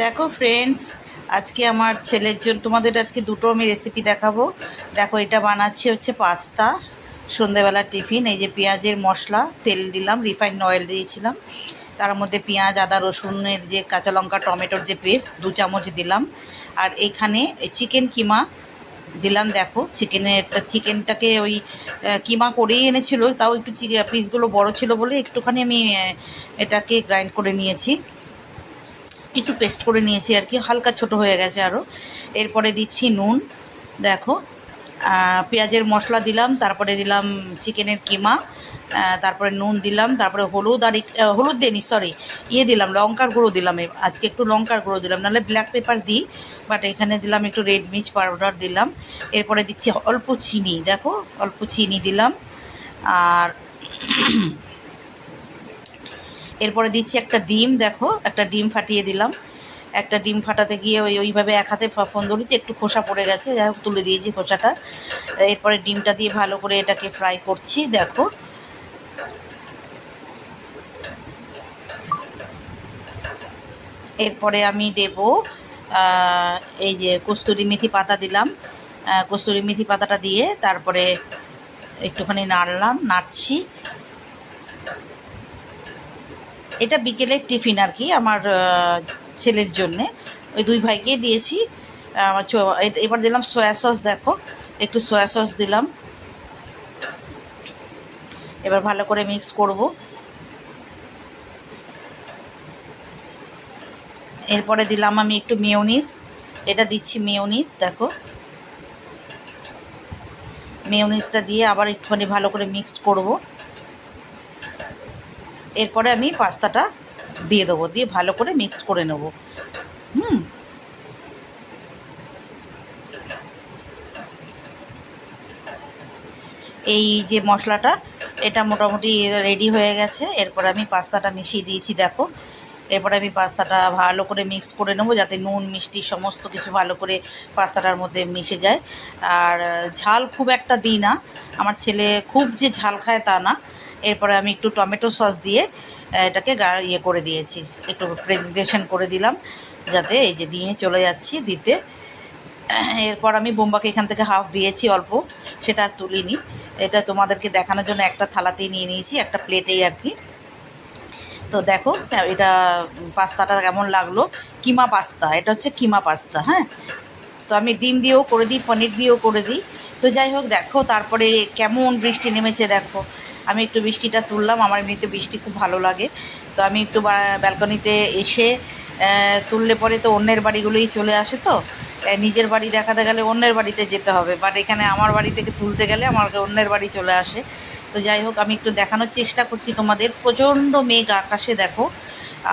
দেখো ফ্রেন্ডস, আজকে আমার ছেলের জন্য তোমাদের আজকে দুটো আমি রেসিপি দেখাবো। দেখো, এটা বানাচ্ছি হচ্ছে পাস্তা, সন্ধেবেলার টিফিন। এই যে পেঁয়াজের মশলা, তেল দিলাম, রিফাইন্ড অয়েল দিয়েছিলাম, তার মধ্যে পেঁয়াজ, আদা, রসুনের যে কাঁচা লঙ্কা, টমেটোর যে পেস্ট 2 চামচ দিলাম। আর এখানে চিকেন কিমা দিলাম। দেখো চিকেনটাকে ওই কিমা করেই এনেছিল, তাও একটু পিসগুলো বড় ছিল বলে একটুখানি আমি এটাকে গ্রাইন্ড করে নিয়েছি, একটু পেস্ট করে নিয়েছি আর কি, হালকা ছোট হয়ে গেছে আরও। এরপরে দিচ্ছি নুন। দেখো, পেঁয়াজের মশলা দিলাম, তারপরে দিলাম চিকেনের কিমা, তারপরে নুন দিলাম, তারপরে হলুদ, আর হলুদ দিইনি, সরি, দিলাম লঙ্কার গুঁড়ো দিলাম। আজকে একটু লঙ্কার গুঁড়ো দিলাম, নাহলে ব্ল্যাক পেপার দিই, বাট এখানে দিলাম একটু রেড মির্চ পাউডার দিলাম। এরপরে দিচ্ছি অল্প চিনি, দেখো অল্প চিনি দিলাম। আর এরপরে দিচ্ছি একটা ডিম, দেখো একটা ডিম ফাটিয়ে দিলাম। একটা ডিম ফাটাতে গিয়ে ওইভাবে এক হাতে ফোন ধরেছি, একটু খোসা পড়ে গেছে, যাই হোক তুলে দিয়েছি খোসাটা। এরপরে ডিমটা দিয়ে ভালো করে এটাকে ফ্রাই করছি। দেখো, এরপরে আমি দেব এই যে কস্তুরি মেথি পাতা দিলাম। কস্তুরি মেথি পাতাটা দিয়ে তারপরে একটুখানি নাড়ছি। এটা বিকেলের টিফিন আর কি, আমার ছেলের জন্যে, ওই দুই ভাইকেই দিয়েছি। এবার দিলাম সয়া সস, দেখো একটু সয়া সস দিলাম। এবার ভালো করে মিক্স করব। এরপরে দিলাম আমি একটু মেয়োনিজ, এটা দিচ্ছি মেয়োনিজ। দেখো, মেয়োনিজটা দিয়ে আবার একটুখানি ভালো করে মিক্সড করব। এরপরে আমি পাস্তাটা দিয়ে দেবো, দিয়ে ভালো করে মিক্সড করে নেব। এই যে মশলাটা, এটা মোটামুটি রেডি হয়ে গেছে। এরপর আমি পাস্তাটা মিশিয়ে দিয়েছি। দেখো, এরপরে আমি পাস্তাটা ভালো করে মিক্সড করে নেবো, যাতে নুন মিষ্টি সমস্ত কিছু ভালো করে পাস্তাটার মধ্যে মিশে যায়। আর ঝাল খুব একটা দিই না, আমার ছেলে খুব যে ঝাল খায় তা না। এরপরে আমি একটু টমেটো সস দিয়ে এটাকে ইয়ে করে দিয়েছি, একটু প্রেজেন্টেশন করে দিলাম, যাতে এই যে দিয়ে চলে যাচ্ছি দিতে। এরপর আমি বোম্বাকে এখান থেকে হাফ দিয়েছি অল্প, সেটা আর তুলিনি। এটা তোমাদেরকে দেখানোর জন্য একটা থালাতেই নিয়ে নিয়েছি, একটা প্লেটেই আর কি। তো দেখো এটা পাস্তাটা কেমন লাগলো, কিমা পাস্তা, এটা হচ্ছে কিমা পাস্তা। হ্যাঁ, তো আমি ডিম দিয়েও করে দিই, পনির দিয়েও করে দিই। তো যাই হোক, দেখো তারপরে কেমন বৃষ্টি নেমেছে। দেখো, আমি একটু বৃষ্টিটা তুললাম, আমার এমনিতে বৃষ্টি খুব ভালো লাগে। তো আমি একটু ব্যালকনিতে এসে তুললে পরে তো অন্যের বাড়িগুলোই চলে আসে, তো নিজের বাড়ি দেখাতে গেলে অন্যের বাড়িতে যেতে হবে, বাট এখানে আমার বাড়ি থেকে তুলতে গেলে আমাকে অন্যের বাড়ি চলে আসে। তো যাই হোক, আমি একটু দেখানোর চেষ্টা করছি তোমাদের। প্রচণ্ড মেঘ আকাশে, দেখো,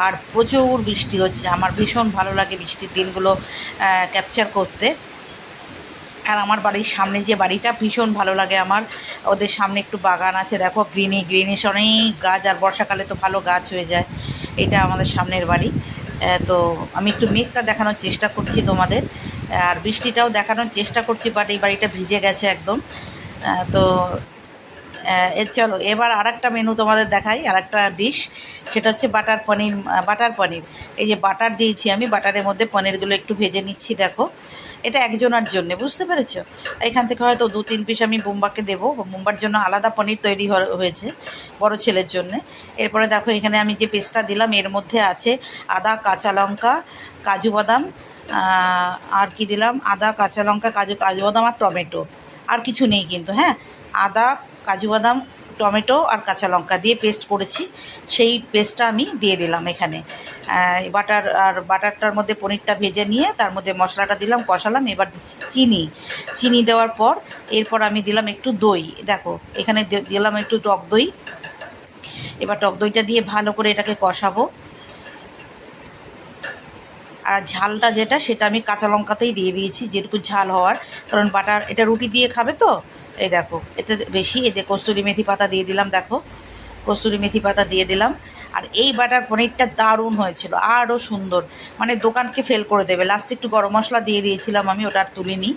আর প্রচুর বৃষ্টি হচ্ছে। আমার ভীষণ ভালো লাগে বৃষ্টির দিনগুলো ক্যাপচার করতে। আর আমার বাড়ির সামনে যে বাড়িটা, ভীষণ ভালো লাগে আমার। ওদের সামনে একটু বাগান আছে, দেখো গ্রিনিশ অনেক গাছ, আর বর্ষাকালে তো ভালো গাছ হয়ে যায়। এটা আমাদের সামনের বাড়ি। তো আমি একটু মেঘটা দেখানোর চেষ্টা করছি তোমাদের, আর বৃষ্টিটাও দেখানোর চেষ্টা করছি, বাট এই বাড়িটা ভিজে গেছে একদম। তো চলো এবার আর একটা মেনু তোমাদের দেখাই, আর একটা ডিশ, সেটা হচ্ছে বাটার পনির। বাটার পনির, এই যে বাটার দিয়েছি আমি, বাটারের মধ্যে পনিরগুলো একটু ভেজে নিচ্ছি। দেখো, এটা একজনের জন্য, বুঝতে পেরেছো? এখান থেকে হয়তো 2-3 পিস আমি বোম্বাকে দেবো, বোম্বার জন্য আলাদা পনির তৈরি হয়েছে বড় ছেলের জন্যে। এরপরে দেখো, এখানে আমি যে পেস্টটা দিলাম, এর মধ্যে আছে আদা, কাঁচা লঙ্কা, কাজু বাদাম, আর কি দিলাম, আদা, কাঁচা লঙ্কা, কাজু বাদাম আর টমেটো, আর কিছু নেই কিন্তু। হ্যাঁ, আদা, কাজু বাদাম, টমেটো আর কাঁচা লঙ্কা দিয়ে পেস্ট করেছি, সেই পেস্টটা আমি দিয়ে দিলাম এখানে। বাটারটার মধ্যে পনিরটা ভেজে নিয়ে তার মধ্যে মশলাটা দিলাম, কষালাম। এবার দিচ্ছি চিনি দেওয়ার পর এরপর আমি দিলাম একটু দই। দেখো, এখানে দিলাম একটু টক দই। এবার টক দইটা দিয়ে ভালো করে এটাকে কষাবো। আর ঝালটা যেটা, সেটা আমি কাঁচা লঙ্কাতেই দিয়ে দিয়েছি, যেটুকু ঝাল হওয়ার, কারণ বাটার এটা রুটি দিয়ে খাবে তো। এই দেখো, এতে বেশি, এই যে কস্তুরি মেথি পাতা দিয়ে দিলাম। দেখো, কস্তুরি মেথি পাতা দিয়ে দিলাম। আর এই বাটার পনিরটা দারুণ হয়েছিল, আরও সুন্দর, মানে দোকানকে ফেল করে দেবে। লাস্টে একটু গরম মশলা দিয়ে দিয়েছিলাম আমি, ওটা আর তুলিনি।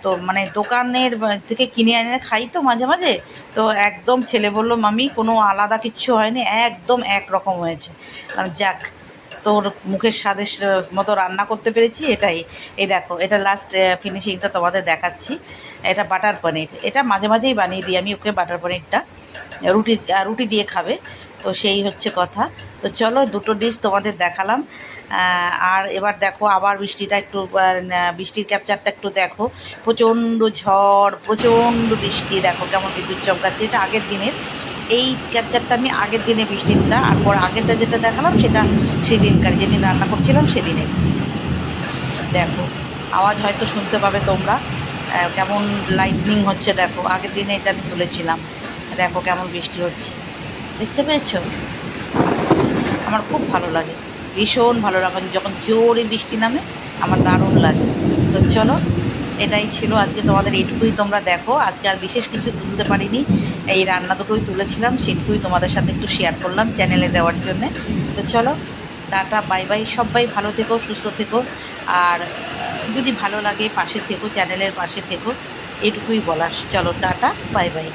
তো মানে দোকানের থেকে কিনে এনে খাই তো মাঝে মাঝে, তো একদম ছেলে বললো, মামি কোনো আলাদা কিচ্ছু হয়নি, একদম একরকম হয়েছে। যাক, তোর মুখের স্বাদের মতো রান্না করতে পেরেছি, এটাই। এই দেখো, এটা লাস্ট ফিনিশিংটা তোমাদের দেখাচ্ছি। এটা বাটার পনির, এটা মাঝে মাঝেই বানিয়ে দিই আমি ওকে বাটার পনিরটা, রুটি রুটি দিয়ে খাবে, তো সেই হচ্ছে কথা। তো চলো, দুটো ডিশ তোমাদের দেখালাম। আর এবার দেখো আবার বৃষ্টিটা একটু, বৃষ্টির ক্যাপচারটা একটু দেখো। প্রচণ্ড ঝড়, প্রচণ্ড বৃষ্টি, দেখো কেমন বিদ্যুৎ চমকাচ্ছে। এটা আগের দিনের, এই ক্যাপচারটা আমি আগের দিনে বৃষ্টিরটা, আর পর আগেরটা যেটা দেখালাম সেটা সেদিনকার, যেদিন রান্না করছিলাম সেদিনের। দেখো আওয়াজ হয়তো শুনতে পাবে তোমরা, কেমন লাইটনিং হচ্ছে দেখো। আগের দিনে এটা আমি তুলেছিলাম, দেখো কেমন বৃষ্টি হচ্ছে, দেখতে পেয়েছো? আমার খুব ভালো লাগে, ভীষণ ভালো লাগে যখন জোরে বৃষ্টি নামে, আমার দারুণ লাগে। তো চলো, এটাই ছিল আজকে তোমাদের, এইটুকুই তোমরা দেখো। আজকে আর বিশেষ কিছু তুলতে পারিনি, এই রান্না দুটোই তুলেছিলাম, সেটুকুই তোমাদের সাথে একটু শেয়ার করলাম চ্যানেলে দেওয়ার জন্যে। তো চলো, টাটা, বাই বাই, সবাই ভালো থেকো, সুস্থ থেকো। আর যদি ভালো লাগে পাশে থেকো, চ্যানেলের পাশে থেকো, এটুকুই বলার। চলো, টাটা, বাই বাই।